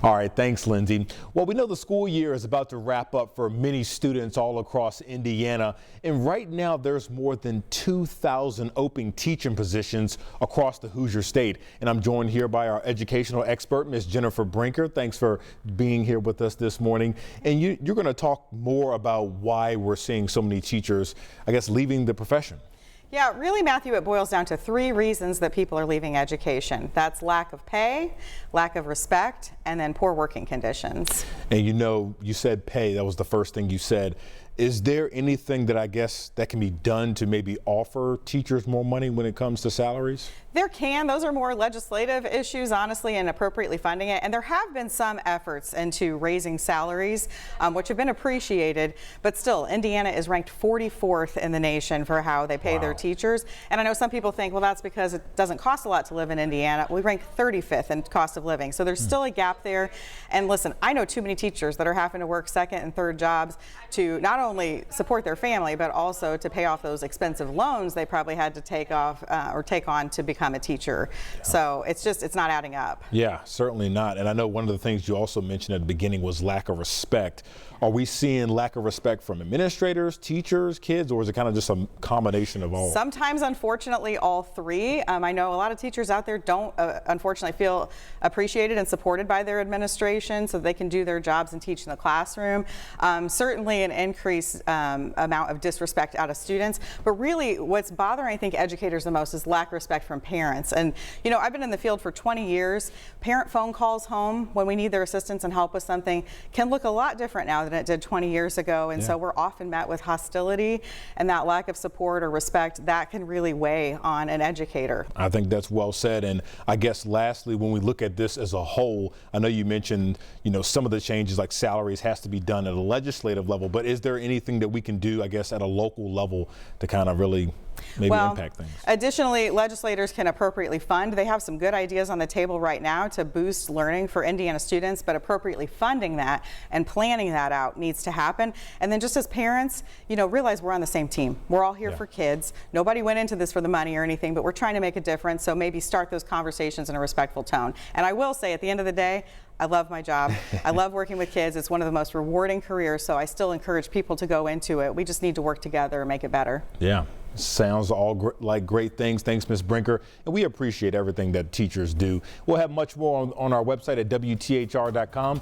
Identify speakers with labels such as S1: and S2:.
S1: All right, thanks, Lindsay. Well, we know the school year is about to wrap up for many students all across Indiana, and right now there's more than 2,000 open teaching positions across the Hoosier State. And I'm joined here by our educational expert, Ms. Jennifer Brinker. Thanks for being here with us this morning. And you're going to talk more about why we're seeing so many teachers, I guess, leaving the profession.
S2: Yeah, really, Matthew, it boils down to three reasons that people are leaving education. That's lack of pay, lack of respect, and then poor working conditions.
S1: And you said pay, that was the first thing you said. Is there anything that I guess that can be done to maybe offer teachers more money when it comes to salaries?
S2: There can. Those are more legislative issues, honestly, and appropriately funding it. And there have been some efforts into raising salaries, which have been appreciated. But still, Indiana is ranked 44th in the nation for how they pay their teachers. And I know some people think, well, that's because it doesn't cost a lot to live in Indiana. We rank 35th in cost of living. So there's still a gap there. And listen, I know too many teachers that are having to work second and third jobs to not only support their family, but also to pay off those expensive loans they probably had to take on to become a teacher. Yeah. So it's not adding up.
S1: Yeah, certainly not. And I know one of the things you also mentioned at the beginning was lack of respect. Are we seeing lack of respect from administrators, teachers, kids, or is it kind of just a combination of all?
S2: Sometimes, unfortunately, all three. I know a lot of teachers out there don't, unfortunately, feel appreciated and supported by their administration so they can do their jobs and teach in the classroom. Certainly an increased amount of disrespect out of students. But really, what's bothering, I think, educators the most is lack of respect from parents. And, I've been in the field for 20 years. Parent phone calls home when we need their assistance and help with something can look a lot different now than it did 20 years ago. And so we're often met with hostility, and that lack of support or respect, that can really weigh on an educator.
S1: I think that's well said. And I guess lastly, when we look at this as a whole, I know you mentioned, some of the changes like salaries has to be done at a legislative level, but is there anything that we can do, I guess, at a local level to kind of really maybe impact things?
S2: Additionally, legislators can appropriately fund. They have some good ideas on the table right now to boost learning for Indiana students, but appropriately funding that and planning that out needs to happen. And then just as parents, realize we're on the same team. We're all here for kids. Nobody went into this for the money or anything, but we're trying to make a difference. So maybe start those conversations in a respectful tone. And I will say, at the end of the day, I love my job. I love working with kids. It's one of the most rewarding careers, so I still encourage people to go into it. We just need to work together and make it better.
S1: Yeah, sounds all like great things. Thanks, Ms. Brinker. And we appreciate everything that teachers do. We'll have much more on our website at WTHR.com.